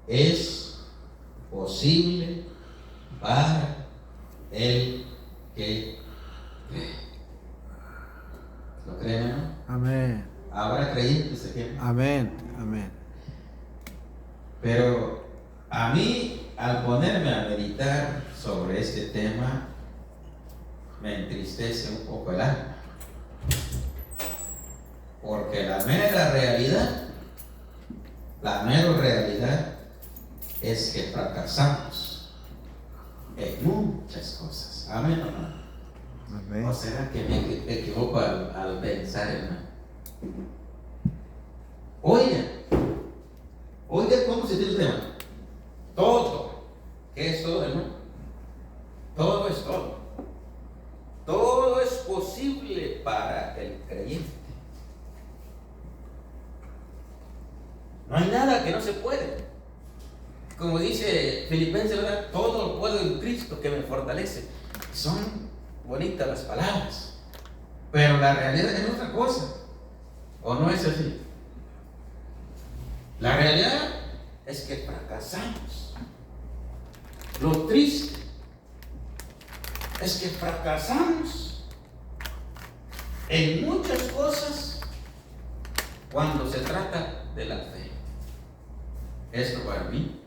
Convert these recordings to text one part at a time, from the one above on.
es posible para el que cree. ¿Lo creen, no? Amén. Habrá creyentes aquí. Amén. Amén. Pero a mí, al ponerme a meditar sobre este tema, me entristece un poco el alma. Porque la mera realidad es que fracasamos en muchas cosas. Amén, hermano. Amén. ¿O será que me equivoco al pensar, hermano? Oiga cómo se dice el tema. Todo. ¿Qué es todo, hermano? Todo es todo. Todo es posible para el creyente. No hay nada que no se puede. Como dice Filipenses, ¿verdad? Todo lo puedo en Cristo que me fortalece. Son bonitas las palabras, pero la realidad es otra cosa. ¿O no es así? La realidad es que fracasamos. Lo triste es que fracasamos en muchas cosas cuando se trata de la fe. Esto para mí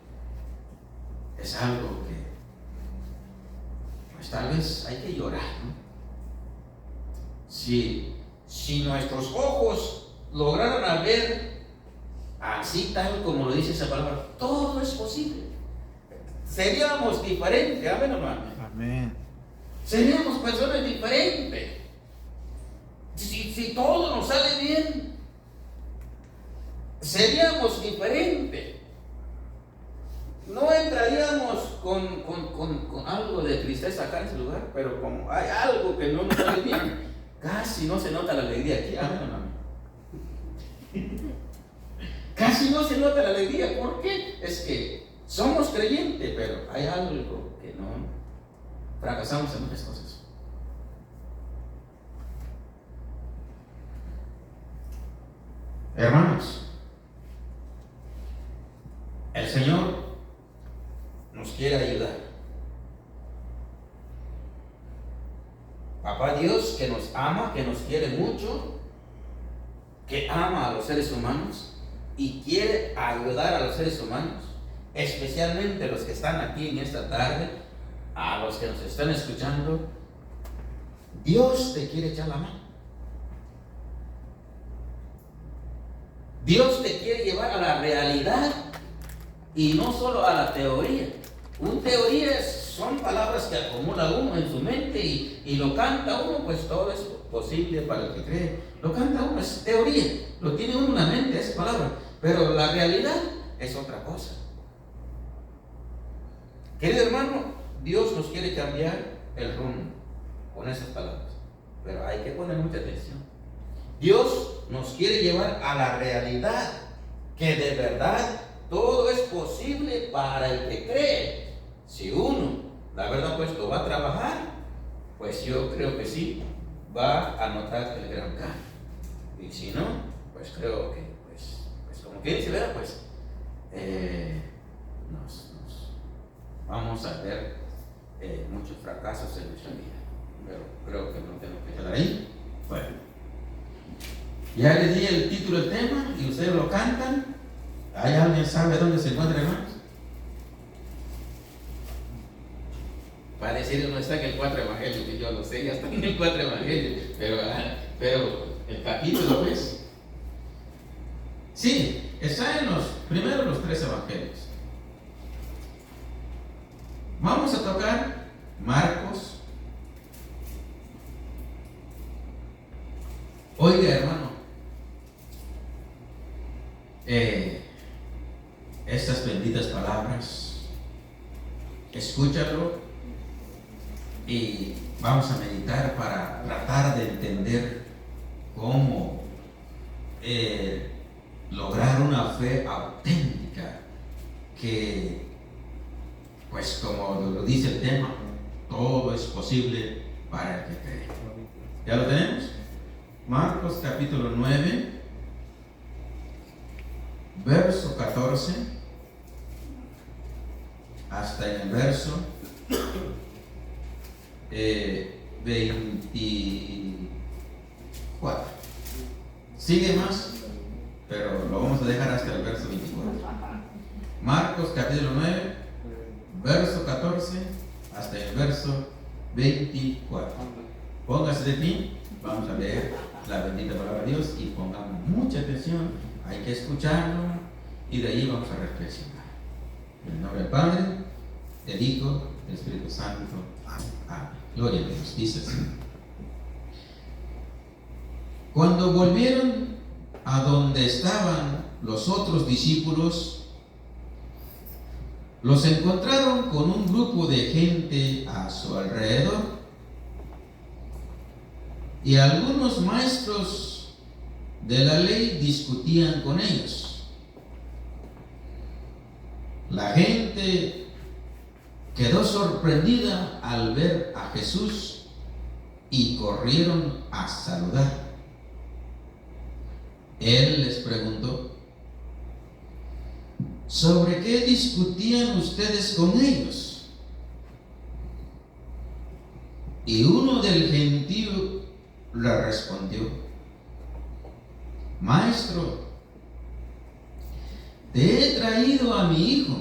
es algo que, pues tal vez hay que llorar, ¿no? Si nuestros ojos lograran ver así tal como lo dice esa palabra, todo es posible, seríamos diferentes. Amén, hermano. Amén. Seríamos personas diferentes. Si todo nos sale bien, seríamos diferentes. No entraríamos con algo de tristeza acá en ese lugar, pero como hay algo que no nos sale bien, casi no se nota la alegría aquí. Amén, hermano. Casi no se nota la alegría. ¿Por qué? Es que somos creyentes, pero hay algo que no. Fracasamos en muchas cosas. Hermanos, el Señor nos quiere ayudar. Papá Dios, que nos ama, que nos quiere mucho, que ama a los seres humanos y quiere ayudar a los seres humanos, especialmente los que están aquí en esta tarde, a los que nos están escuchando. Dios te quiere echar la mano. Dios te quiere llevar a la realidad y no solo a la teoría. Una teoría son palabras que acumula uno en su mente y lo canta uno, pues todo es posible para el que cree. Lo canta uno, es teoría, lo tiene uno en la mente, esa palabra, pero la realidad es otra cosa. Querido hermano, Dios nos quiere cambiar el rumbo con esas palabras, pero hay que poner mucha atención. Dios nos quiere llevar a la realidad que de verdad todo es posible para el que cree. Si uno, la verdad, pues lo va a trabajar, pues yo creo que sí, va a notar el gran cambio. Y si no, pues creo que, pues como quien se vea, pues nos vamos a ver muchos fracasos en nuestra vida. Pero creo que no tenemos que quedar ahí. Bueno, ya les di el título del tema y ustedes lo cantan. ¿Hay alguien sabe dónde se encuentra, hermanos? Para decir no está en el 4 Evangelio, que yo lo sé, ya está en el 4 Evangelio, pero el capítulo es. Sí, está en primero los 3 Evangelios. Vamos a tocar Marcos. Oiga, hermano, estas benditas palabras, escúchalo y vamos a meditar para tratar de entender cómo lograr una fe auténtica que, pues como lo dice el tema, todo es posible para el que cree. ¿Ya lo tenemos? Marcos capítulo 9, verso 14 hasta en el verso 24. Sigue más, pero lo vamos a dejar hasta el verso 24. Marcos capítulo 9, verso 14 hasta el verso 24. Póngase de pie, vamos a leer la bendita palabra de Dios y pongamos mucha atención. Hay que escucharlo y de ahí vamos a reflexionar. En el nombre del Padre, del Hijo, del Espíritu Santo. Amén. Gloria a Dios. Dice así: cuando volvieron a donde estaban los otros discípulos, los encontraron con un grupo de gente a su alrededor y algunos maestros de la ley discutían con ellos. La gente quedó sorprendida al ver a Jesús y corrieron a saludar. Él les preguntó: ¿sobre qué discutían ustedes con ellos? Y uno del gentío le respondió: Maestro, te he traído a mi hijo,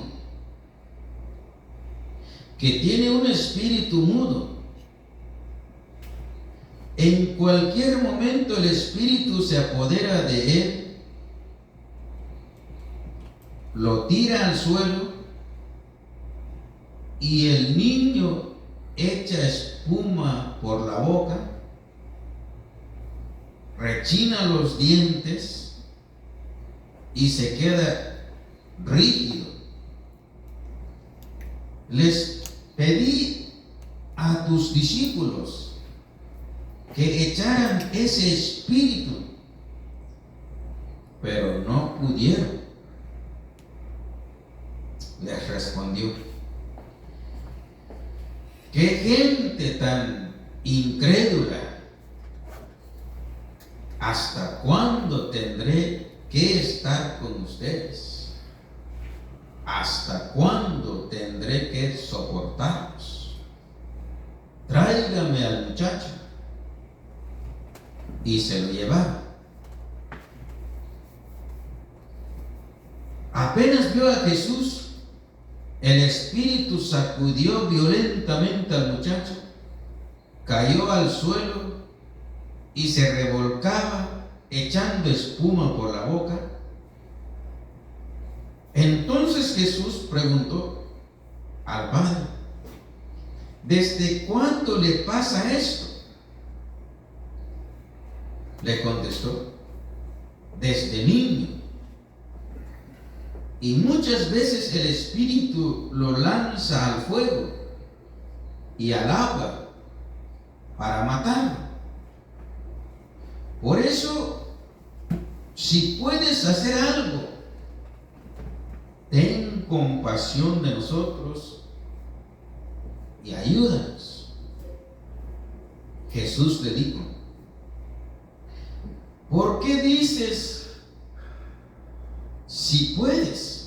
que tiene un espíritu mudo. En cualquier momento el espíritu se apodera de él, lo tira al suelo y el niño echa espuma por la boca, rechina los dientes y se queda rígido. Les pedí a tus discípulos que echaran ese espíritu, pero no pudieron. Les respondió: ¿qué gente tan incrédula? ¿Hasta cuándo tendré que estar con ustedes? ¿Hasta cuándo tendré que soportarlos? Tráigame al muchacho. Y se lo llevaron. Apenas vio a Jesús, el espíritu sacudió violentamente al muchacho, cayó al suelo y se revolcaba echando espuma por la boca. Entonces Jesús preguntó al padre: ¿desde cuándo le pasa esto? Le contestó: desde niño. Y muchas veces el espíritu lo lanza al fuego y al agua para matarlo. Por eso, si puedes hacer algo, ten compasión de nosotros y ayúdanos. Jesús le dijo: ¿por qué dices si puedes?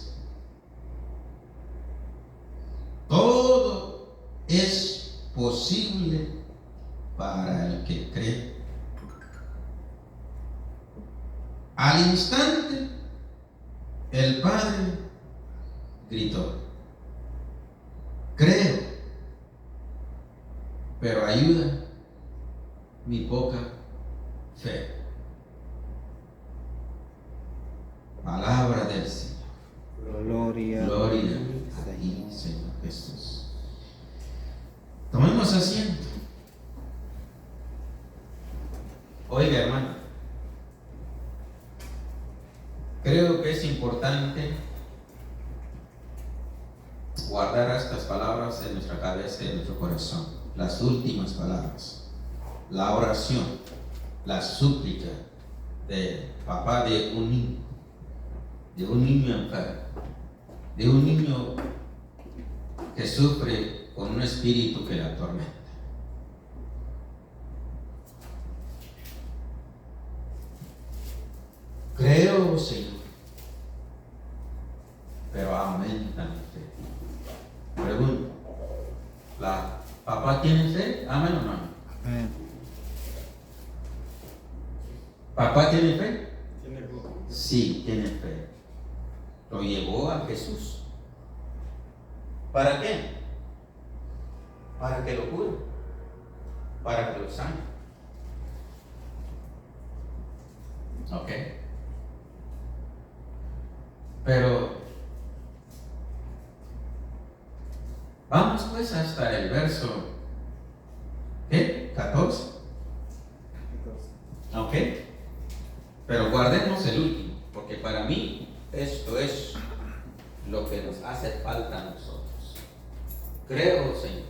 Todo es posible para el que cree. Al instante, el padre gritó: creo, pero ayuda mi poca fe. Palabra del Señor. Gloria a ti, Señor Jesús. Tomemos asiento. Oiga, hermano, creo que es importante guardar estas palabras en nuestra cabeza y en nuestro corazón. Las últimas palabras, la oración, la súplica de papá de un niño enfermo, de un niño que sufre con un espíritu que le atormenta. Creo, Señor, pero aumenta mi fe. Pregunto. ¿Papá tiene fe? ¿Amén o no? Amén. ¿Papá tiene fe? Tiene fe. Sí, tiene fe. Lo llevó a Jesús. ¿Para qué? Para que lo cure. Para que lo sane. Ok. Pero vamos pues hasta el verso, ¿qué? 14. Ok. Pero guardemos el último, porque para mí esto es lo que nos hace falta a nosotros. Creo, Señor,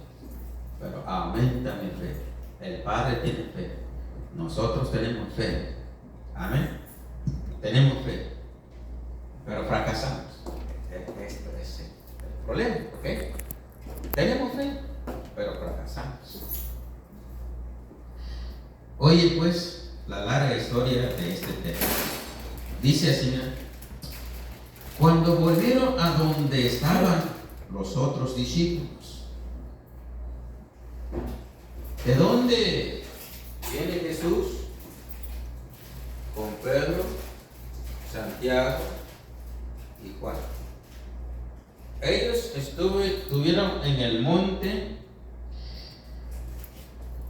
pero aumenta mi fe. El Padre tiene fe. Nosotros tenemos fe. Amén. Tenemos fe, pero fracasamos. Esto es el problema, ¿ok? Tenemos fe, pero fracasamos. Oye, pues, la larga historia de este tema. Dice así, mira, cuando volvieron a donde estaban los otros discípulos. ¿De dónde viene Jesús? Con Pedro, Santiago y Juan. Ellos estuvieron en el monte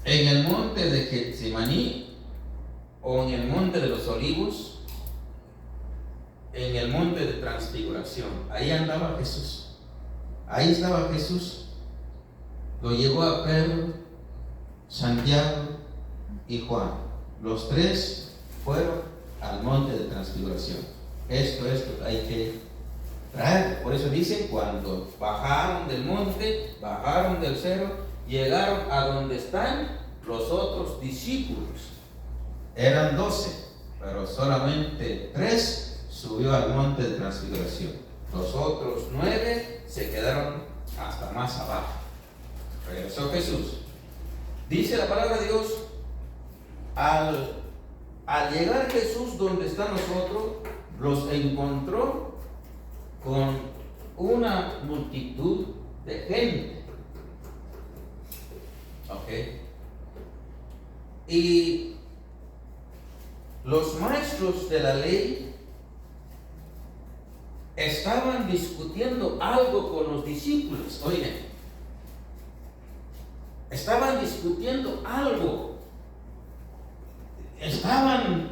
de Getsemaní, o en el monte de los Olivos, en el monte de Transfiguración. Ahí andaba Jesús. Ahí estaba Jesús. Lo llevó a Pedro, Santiago y Juan. Los tres fueron al monte de Transfiguración. Esto hay que traer. Por eso dice, cuando bajaron del monte, bajaron del cerro, llegaron a donde están los otros discípulos. Eran 12, pero solamente 3 subió al monte de Transfiguración. Los otros 9 se quedaron hasta más abajo. Regresó Jesús. Dice la palabra de Dios, al llegar Jesús donde están nosotros, los encontró con una multitud de gente. Ok. Y los maestros de la ley estaban discutiendo algo con los discípulos. Oigan, estaban discutiendo algo. Estaban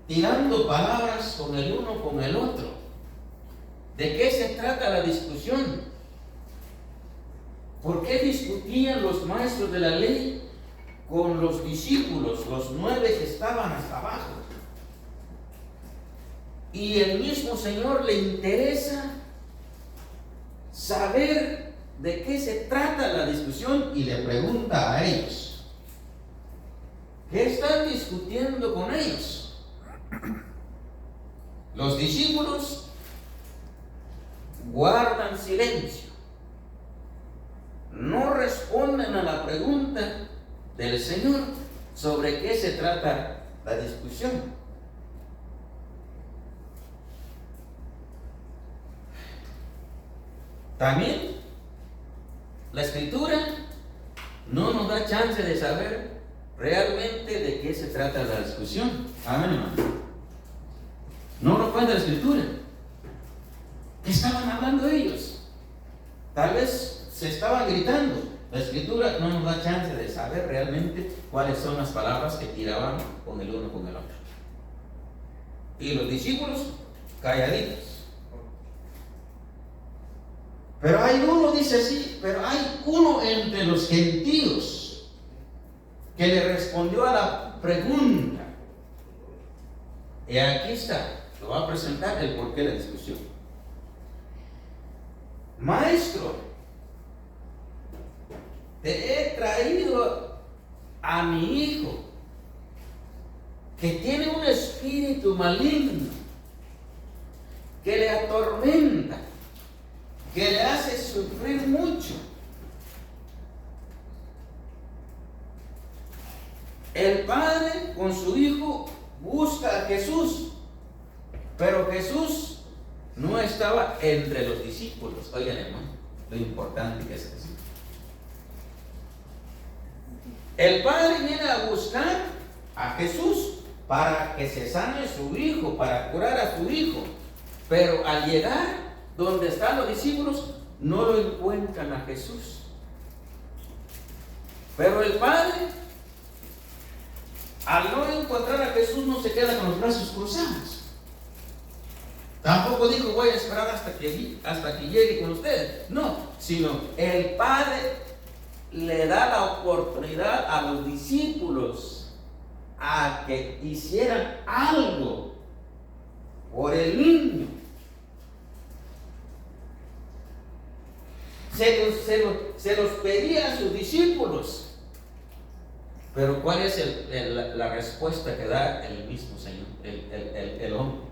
tirando palabras con el uno con el otro. ¿De qué se trata la discusión? ¿Por qué discutían los maestros de la ley con los discípulos, los 9 que estaban hasta abajo? Y el mismo Señor le interesa saber de qué se trata la discusión y le pregunta a ellos. ¿Qué están discutiendo con ellos? Los discípulos guardan silencio. No responden a la pregunta del Señor sobre qué se trata la discusión. También la Escritura no nos da chance de saber realmente de qué se trata la discusión. Amén, hermano. No nos cuenta la Escritura. ¿Qué estaban hablando ellos? Tal vez se estaban gritando. La Escritura no nos da chance de saber realmente cuáles son las palabras que tiraban con el uno con el otro. Y los discípulos calladitos. Pero hay uno, dice así, pero hay uno entre los gentiles que le respondió a la pregunta. Y aquí está, lo va a presentar el porqué de la discusión. Maestro, te he traído a mi hijo que tiene un espíritu maligno que le atormenta, que le hace sufrir mucho. El padre con su hijo busca a Jesús, pero Jesús no estaba entre los discípulos. Oigan, hermano, lo importante que es Jesús. El Padre viene a buscar a Jesús para que se sane su hijo, para curar a su hijo. Pero al llegar donde están los discípulos, no lo encuentran a Jesús. Pero el Padre, al no encontrar a Jesús, no se queda con los brazos cruzados. Tampoco dijo, voy a esperar hasta que llegue con ustedes. No, sino el Padre le da la oportunidad a los discípulos a que hicieran algo por el niño. Se los pedía a sus discípulos. Pero ¿cuál es la respuesta que da el mismo Señor, el hombre?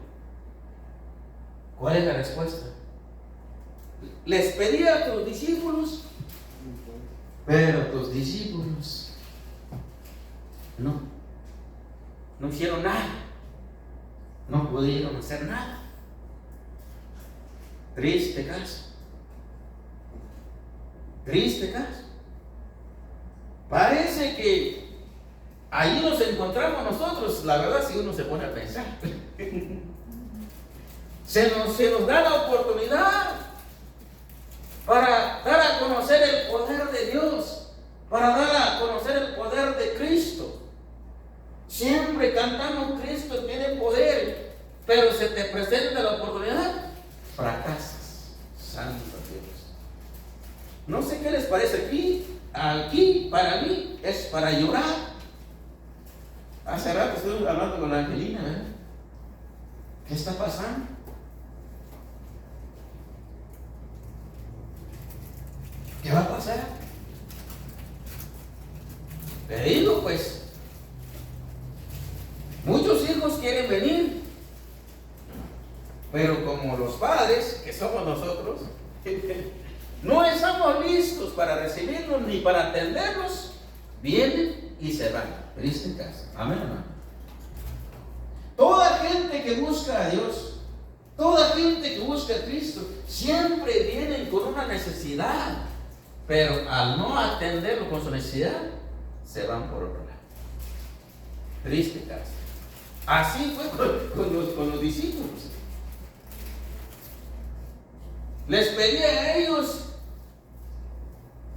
¿Cuál es la respuesta? Les pedía a tus discípulos, pero tus discípulos no hicieron nada, no pudieron hacer nada. Triste caso. Triste caso. Parece que ahí nos encontramos nosotros, la verdad, si uno se pone a pensar. Se nos da la oportunidad para dar a conocer el poder de Dios, para dar a conocer el poder de Cristo. Siempre cantamos Cristo tiene poder, pero se te presenta la oportunidad, fracasas. Santo Dios. No sé qué les parece aquí para mí es para llorar. Hace rato estuve hablando con la Angelina, ¿verdad? ¿Qué está pasando? ¿Qué va a pasar? Le digo, pues, muchos hijos quieren venir, pero como los padres, que somos nosotros, no estamos listos para recibirlos ni para atenderlos, vienen y se van. Triste caso. Amén, hermano. Toda gente que busca a Dios, toda gente que busca a Cristo, siempre vienen con una necesidad, pero al no atenderlo con su necesidad, se van por otro lado. Triste caso. Así fue con los discípulos. Les pedía a ellos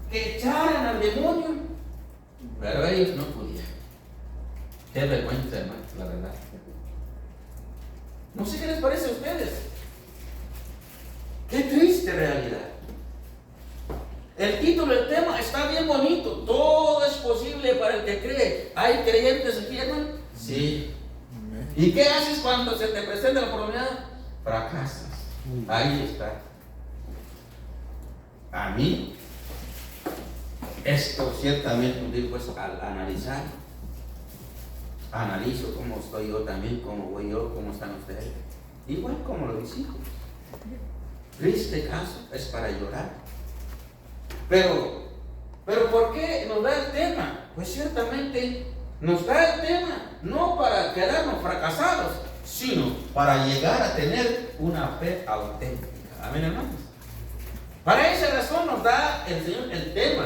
que echaran al demonio, pero ellos no podían. Qué vergüenza, hermanos, la verdad. No sé qué les parece a ustedes. Qué triste realidad. El título del tema está bien bonito. Todo es posible para el que cree. ¿Hay creyentes aquí, hermano? Sí. ¿Y qué haces cuando se te presenta la oportunidad? Fracasas. Ahí está. A mí, esto ciertamente, pues al analizar, analizo cómo estoy yo también, cómo voy yo, cómo están ustedes. Igual como los discípulos. Triste caso, es para llorar. Pero ¿por qué nos da el tema? Pues ciertamente nos da el tema no para quedarnos fracasados, sino para llegar a tener una fe auténtica. Amén, hermanos. Para esa razón nos da el Señor el tema.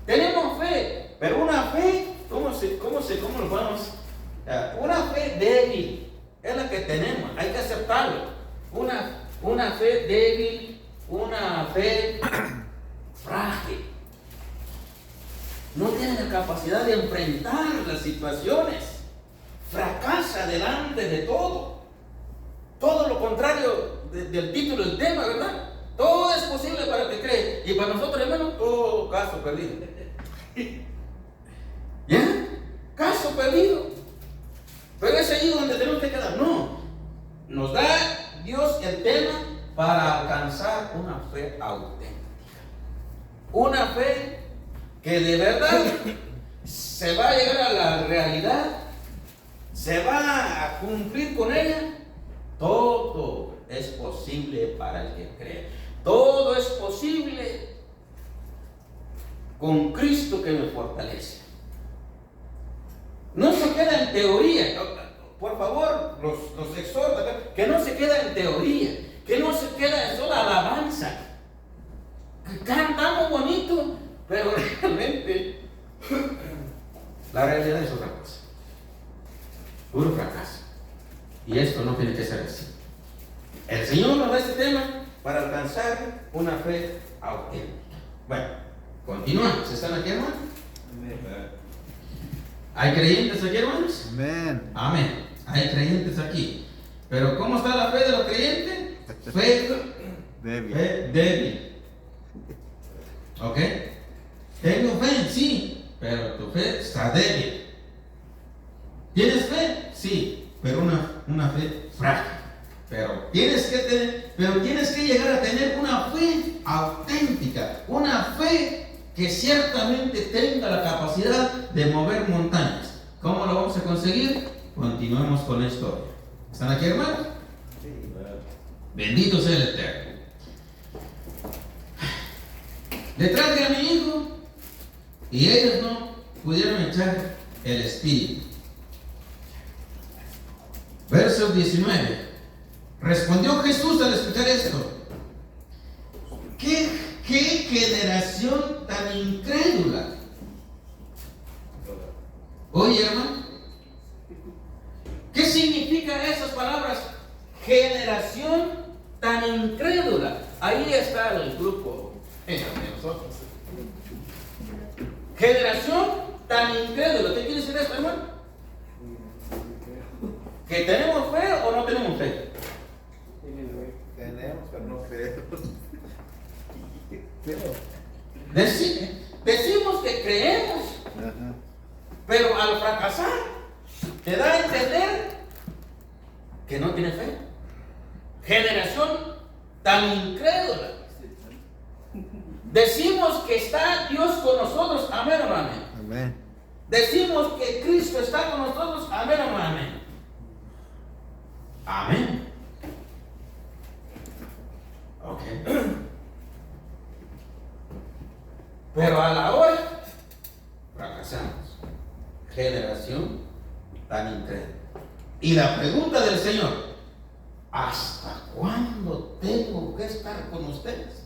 Tenemos fe, pero una fe, ¿cómo lo podemos? Una fe débil es la que tenemos, hay que aceptarlo. Una fe débil, una fe frágil. No tiene la capacidad de enfrentar las situaciones. Fracasa delante de todo. Todo lo contrario del título del tema, ¿verdad? Todo es posible para el que cree. Y para nosotros, hermanos, todo caso perdido. ¿Ya? Caso perdido. Pero es ahí donde tenemos que quedar. No. Nos da Dios el tema para alcanzar una fe auténtica. Una fe que de verdad se va a llegar a la realidad. Se va a cumplir con ella. Todo es posible para el que cree. Todo es posible con Cristo que me fortalece. No se queda en teoría. Por favor, los exhorto que no se queda en teoría, que no se queda en sola alabanza. la realidad es otra cosa. Puro fracaso. Y esto no tiene que ser así. El Señor nos da este tema para alcanzar una fe auténtica. Bueno, continuamos. ¿Están aquí, hermanos? ¿Hay creyentes aquí, hermanos? Amén. Amén. Hay creyentes aquí. Pero ¿cómo está la fe de los creyentes? Fe Débil. Fe débil. ¿Ok? Tengo fe, sí, pero tu fe está débil. ¿Tienes fe? Sí, pero una fe frágil. Pero tienes que llegar a tener una fe auténtica, una fe que ciertamente tenga la capacidad de mover montañas. ¿Cómo lo vamos a conseguir? Continuemos con la historia. ¿Están aquí, hermanos? Bendito sea el Eterno. Le traje a mi hijo y ellos no pudieron echar el espíritu. Verso 19. Respondió Jesús al escuchar esto: ¿Qué generación tan incrédula? Oye, hermano, ¿qué significan esas palabras? Generación tan incrédula. Ahí está el grupo de nosotros. Generación tan incrédula. ¿Qué quiere decir esto, hermano? ¿Que tenemos fe o no tenemos fe? Tenemos, pero no creemos. Decimos que creemos, Ajá. pero al fracasar te da a entender que no tiene fe. Generación tan incrédula. Decimos que está Dios con nosotros, amén o no amén. Amén. Decimos que Cristo está con nosotros, amén o no amén. Amén. Ok. Pero a la hora fracasamos. Generación tan incrédula. Y la pregunta del Señor: ¿hasta cuándo tengo que estar con ustedes?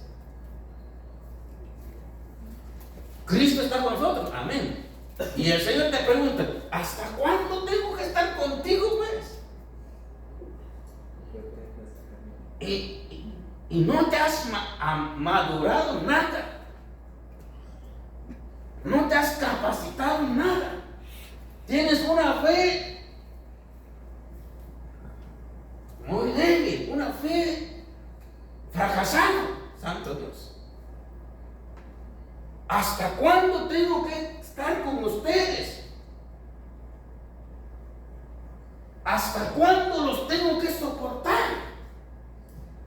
Cristo está con nosotros, amén. Y el Señor te pregunta: ¿hasta cuándo tengo que estar contigo, pues? Y no te has madurado nada. No te has capacitado nada. Tienes una fe muy débil, una fe fracasada. Santo Dios. ¿Hasta cuándo tengo que estar con ustedes? ¿Hasta cuándo los tengo que soportar?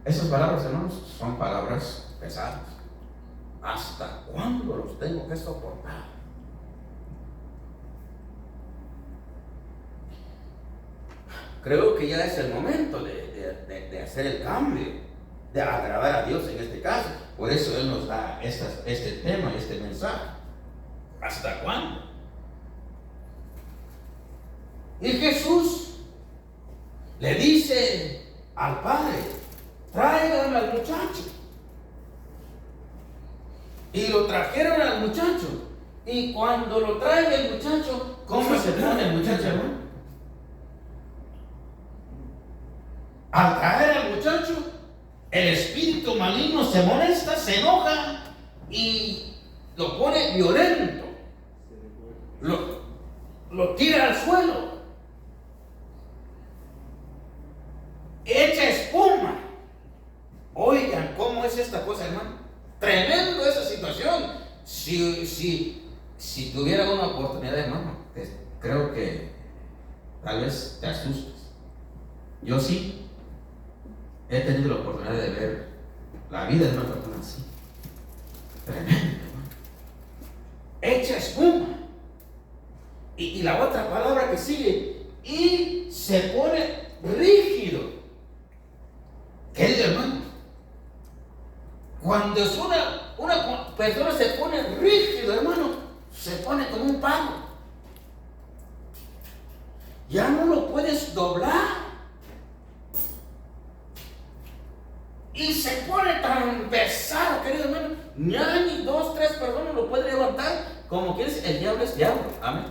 Esas palabras, hermanos, son palabras pesadas. ¿Hasta cuándo los tengo que soportar? Creo que ya es el momento de hacer el cambio, de agradar a Dios en este caso. Por eso Él nos da este tema, este mensaje. ¿Hasta cuándo? Y Jesús le dice al Padre: traigan al muchacho. Y lo trajeron al muchacho. Y cuando lo trae el muchacho, ¿cómo se pone el muchacho, hermano? Al traer al muchacho, el espíritu maligno se molesta, se enoja y lo pone violento. Lo tira al suelo. Echa espuma. Oigan, ¿cómo es esta cosa, hermano? Tremendo esa situación. Si tuviera una oportunidad, hermano, creo que tal vez te asustes. Yo sí he tenido la oportunidad de ver la vida de una persona así. Tremendo, hermano. Echa espuma. Y la otra palabra que sigue: y se pone rígido. Querido hermano, cuando es una persona se pone rígido, hermano, se pone como un palo. Ya no lo puedes doblar. Y se pone tan pesado, querido hermano, ni 2, 3 personas lo pueden levantar. Como quieres, el diablo es diablo. Amén.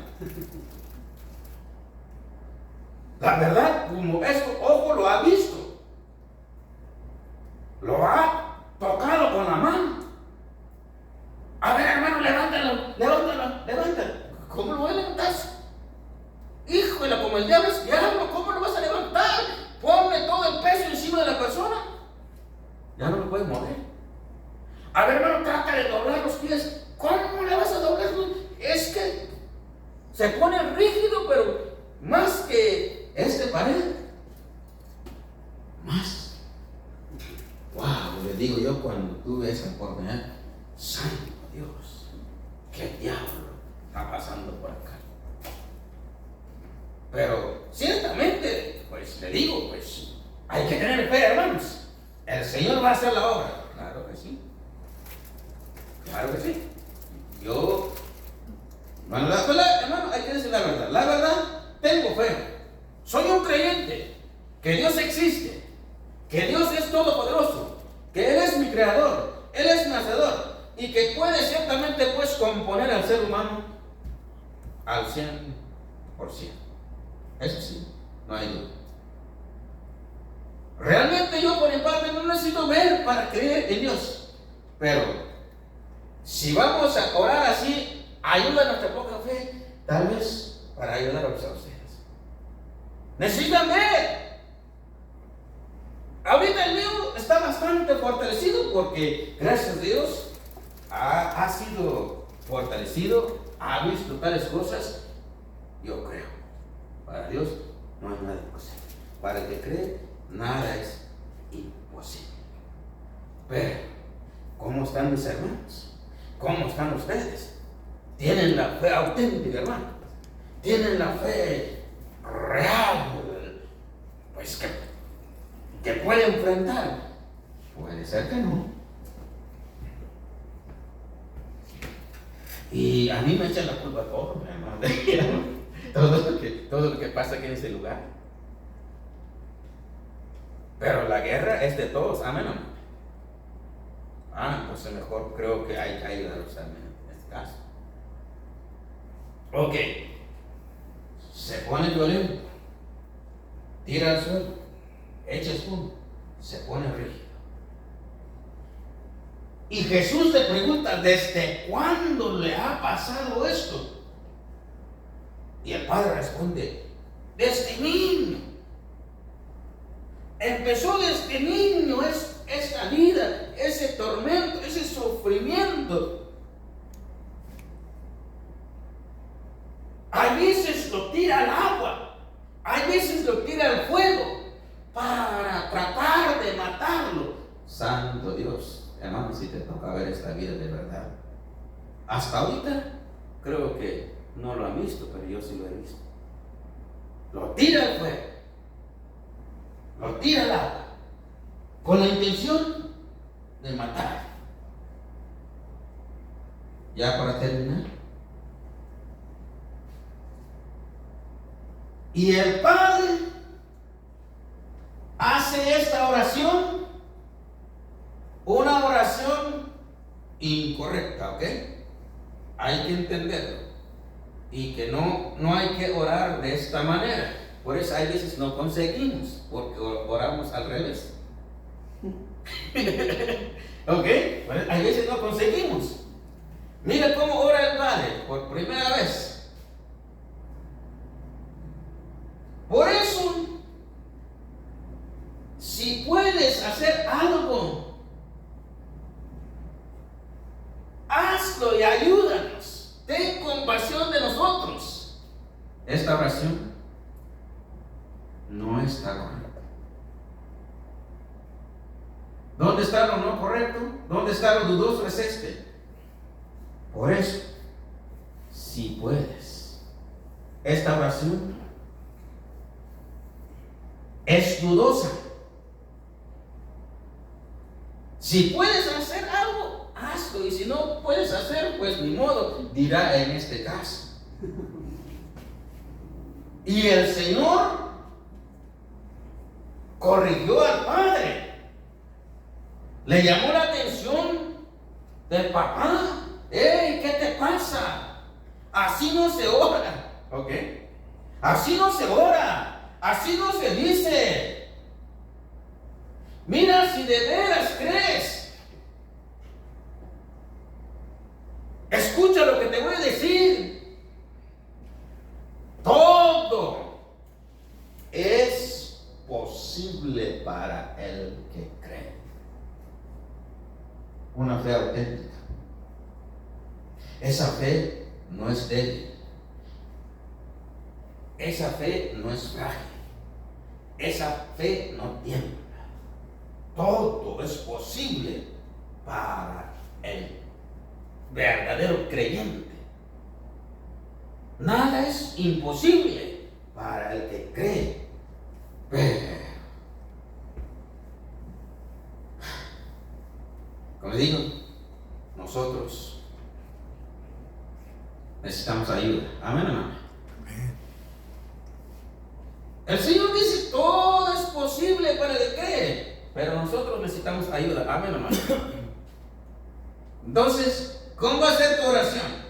La verdad, como esto, ojo lo ha visto, lo ha tocado con la mano. A ver, hermano, levántalo. ¿Cómo lo voy a levantar? Híjole, como el diablo es diablo, ¿cómo lo vas a levantar? Ponle todo el peso encima de la persona. Ya no lo puedes mover. A ver, hermano, trata de doblar los pies. ¿Cómo le vas a doblar? Es que se pone rígido, pero más que pared. Más. Wow, le digo yo cuando tuve esa oportunidad, santo Dios, qué diablo está pasando por acá. Pero ciertamente, pues le digo, pues hay que tener fe, hermanos. El Señor va a hacer la obra. Claro que sí. Claro que sí. Bueno, hermano, hay que decir la verdad. La verdad, tengo fe. Soy un creyente que Dios existe, que Dios es todopoderoso, que Él es mi creador, Él es mi hacedor y que puede ciertamente pues componer al ser humano al 100%. Eso sí, no hay duda. Realmente yo por mi parte no necesito ver para creer en Dios. Pero si vamos a orar así, ayuda a nuestra poca fe, tal vez para ayudar a ustedes. Necesitan ver. Ahorita el mío está bastante fortalecido porque gracias a Dios ha sido fortalecido, ha visto tales cosas. Yo creo. Para Dios no hay nada imposible. Para el que cree, nada es imposible. Pero, ¿cómo están mis hermanos? ¿Cómo están ustedes? ¿Tienen la fe auténtica, hermano? ¿Tienen la fe real? Pues que puede enfrentar. Puede ser que no. Y a mí me echan la culpa todo, hermano. Todo lo que pasa aquí en este lugar. Pero la guerra es de todos, amén. Pues mejor creo que hay que ayudarlos también en este caso. Ok. Se pone violento, tira al suelo, echa espuma, se pone rígido. Y Jesús le pregunta, ¿desde cuándo le ha pasado esto? Y el padre responde, desde niño. Empezó desde niño esta vida, ese tormento, ese sufrimiento. Hay veces lo tira al agua, hay veces lo tira al fuego para tratar de matarlo. Santo Dios, hermano, si te toca ver esta vida de verdad. Hasta ahorita creo que no lo han visto, pero yo sí lo he visto. Lo tira al fuego, lo tira al agua, con la intención de matar. Ya para terminar. Y el padre hace esta oración, una oración incorrecta, ¿ok? Hay que entenderlo. Y que no hay que orar de esta manera. Por eso hay veces no conseguimos, porque oramos al revés. ¿Ok? Bueno, hay veces no conseguimos. Mira cómo ora el padre por primera vez. Por eso, si puedes hacer algo, hazlo y ayúdanos. Ten compasión de nosotros. Esta oración no está correcta. ¿Dónde está lo no correcto? ¿Dónde está lo dudoso? Es este. Por eso, si puedes, esta oración es dudosa. Si puedes hacer algo, hazlo. Y si no puedes hacer, pues ni modo, dirá en este caso. Y el Señor corrigió al padre. Le llamó la atención del papá. ¡Ey! ¿Qué te pasa? Así no se ora. ¿Ok? Así no se ora. así no se dice. Mira si de veras crees. Escucha lo que te voy a decir. Todo es posible para el que cree. Una fe auténtica. Esa fe no es débil. Esa fe no es frágil. Esa fe no tiembla. Todo es posible para el verdadero creyente. Nada es imposible para el que cree. Pero, como digo, nosotros necesitamos ayuda. Amén, amén. El Señor dice, todo es posible para el que cree, pero nosotros necesitamos ayuda. Amén, amén. Entonces, ¿cómo va a ser tu oración?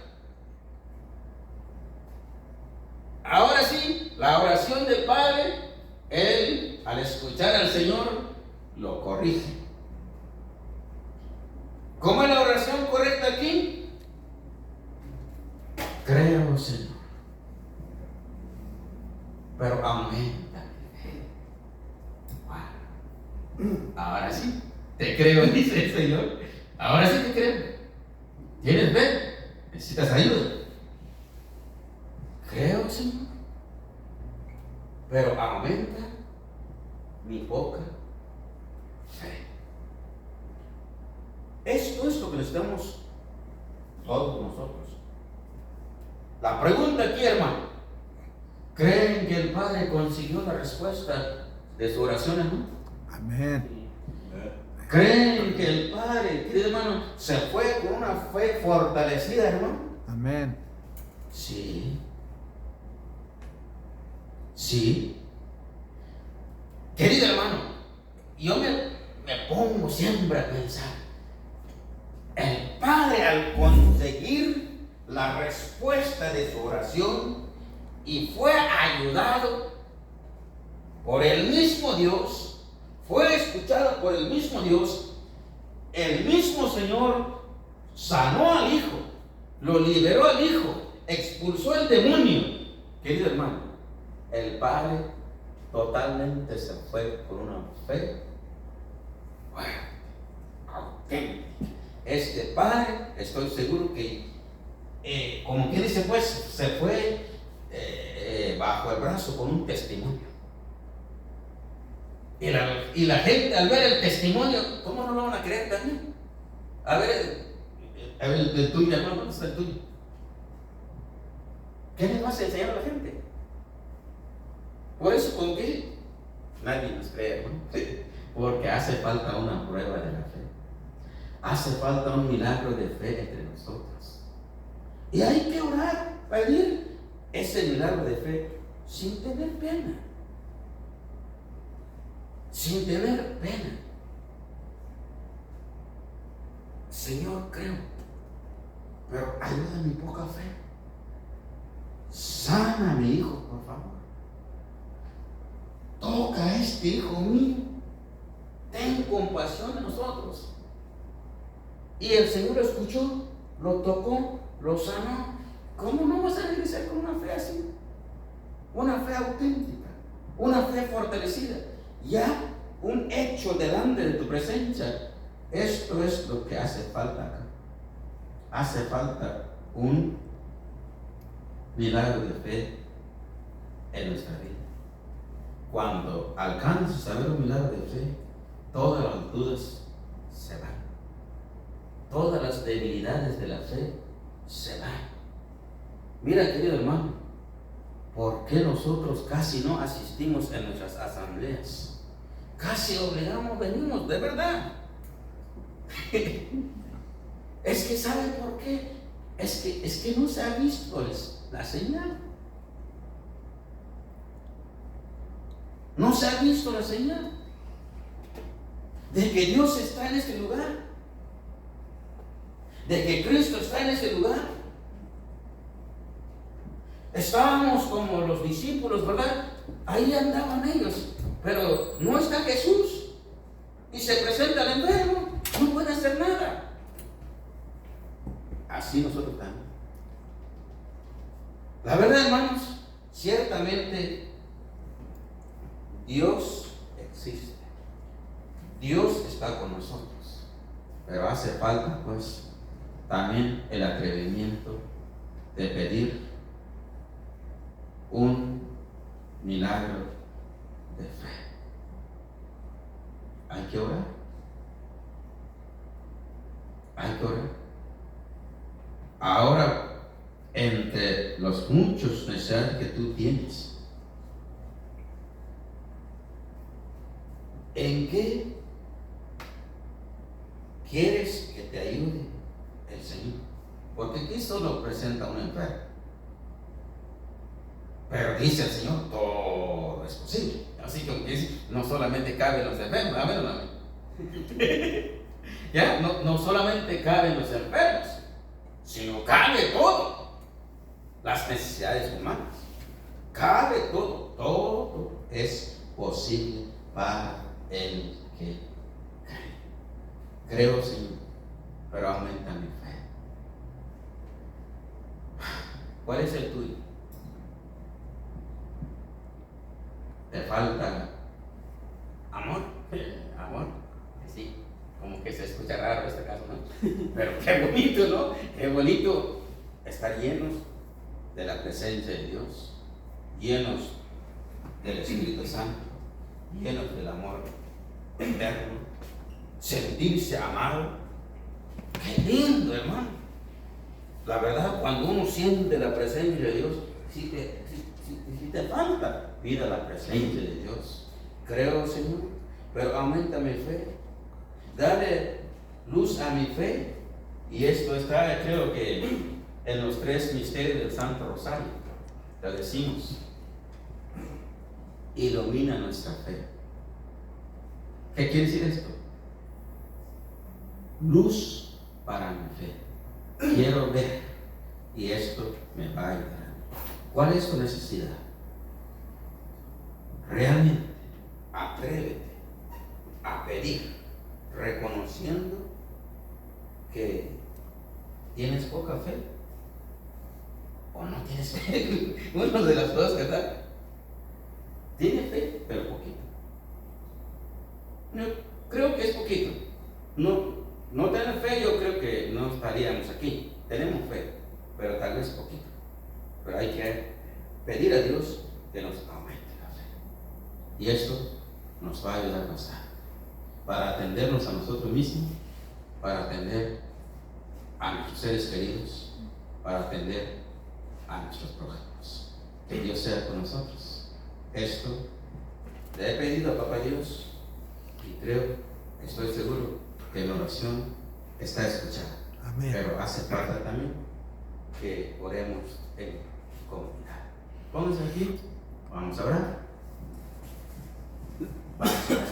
Ahora sí, la oración del Padre, Él, al escuchar al Señor, lo corrige. ¿Cómo es la oración correcta aquí? Creo, Señor, pero aumenta mi fe. Wow. Ahora sí, te creo, dice el Señor. Ahora sí te creo. ¿Tienes fe? ¿Necesitas ayuda? Creo, Señor, pero aumenta mi poca fe. Esto es lo que necesitamos todos nosotros. La pregunta aquí, hermano: ¿creen que el Padre consiguió la respuesta de su oración, hermano? Amén. ¿Creen que el Padre, querido hermano, se fue con una fe fortalecida, hermano? Amén. Sí. Sí. Querido hermano, yo me pongo siempre a pensar, el Padre, al conseguir la respuesta de su oración y fue ayudado por el mismo Dios, fue escuchado por el mismo Dios, el mismo Señor sanó al hijo, lo liberó al hijo, expulsó el demonio. Querido hermano, el Padre totalmente se fue con una fe auténtica. Este Padre, estoy seguro que, como quien dice, pues, se fue bajo el brazo con un testimonio. Y la gente, al ver el testimonio, ¿cómo no lo van a creer también? A ver el tuyo, hermano, ¿dónde está el tuyo? ¿Qué les vas a enseñar a la gente? Por eso, ¿con qué? Nadie nos cree, hermano. Porque hace falta una prueba de la fe. Hace falta un milagro de fe entre nosotros. Y hay que orar, pedir ese milagro de fe sin tener pena. Sin tener pena. Señor, creo, pero ayuda mi poca fe. Sana a mi hijo, por favor. Toca a este hijo mío. Ten compasión de nosotros. Y el Señor escuchó, lo tocó, lo sanó. ¿Cómo no vas a regresar con una fe así? Una fe auténtica, una fe fortalecida. Ya un hecho delante de tu presencia. Esto es lo que hace falta acá. Hace falta un milagro de fe en nuestra vida. Cuando alcances a ver un milagro de fe, todas las dudas se van. Todas las debilidades de la fe se van. Mira, querido hermano, ¿por qué nosotros casi no asistimos en nuestras asambleas? Casi obligamos, venimos, de verdad. Es que, ¿saben por qué? Es que no se ha visto la señal. No se ha visto la señal de que Dios está en este lugar, de que Cristo está en este lugar. Estábamos como los discípulos, ¿verdad? ahí andaban ellos, pero no está Jesús y se presenta el enfermo, no puede hacer nada. Así nosotros también. La verdad, hermanos, ciertamente Dios existe, Dios está con nosotros, pero hace falta pues también el atrevimiento de pedir un milagro de fe. Hay que orar. Hay que orar. Ahora, entre los muchos necesidades que tú tienes, ¿en qué quieres que te ayude el Señor? Porque aquí solo presenta un enfermo. Pero dice el Señor, todo es posible. Así que dice, no solamente caben los enfermos, amén o no amén. ¿Ya? No solamente caben los enfermos, sino cabe todo. Las necesidades humanas. Cabe todo. Todo es posible para el que cree. Creo, Señor, pero aumenta mi fe. ¿Cuál es el tuyo? ¿Te falta amor? Amor. Sí, como que se escucha raro este caso, ¿no? Pero qué bonito, ¿no? Qué bonito estar llenos de la presencia de Dios, llenos del Espíritu Santo, llenos del amor eterno, sentirse amado. Qué lindo, hermano. La verdad, cuando uno siente la presencia de Dios, si te falta, pida la presencia de Dios. Creo, Señor, pero aumenta mi fe, dale luz a mi fe. Y esto está, creo que en los 3 misterios del Santo Rosario, lo decimos, ilumina nuestra fe. ¿Qué quiere decir esto? Luz para mi fe. Quiero ver y esto me va a ayudar. ¿Cuál es tu necesidad? Realmente, atrévete a pedir, reconociendo que tienes poca fe o no tienes fe. Una de las dos, ¿verdad? Tiene fe, pero poquito. Yo creo que es poquito. No tener fe, yo creo que no estaríamos aquí. Tenemos fe, pero tal vez poquito. Pero hay que pedir a Dios que nos aumente la fe. Y esto nos va a ayudar bastante para atendernos a nosotros mismos, para atender a nuestros seres queridos, para atender a nuestros prójimos. Que Dios sea con nosotros. Esto le he pedido a Papá Dios y creo, estoy seguro que la oración está escuchada. Amén. Pero hace falta también que oremos en comunidad. Pónganse aquí, vamos a orar. Vamos a orar.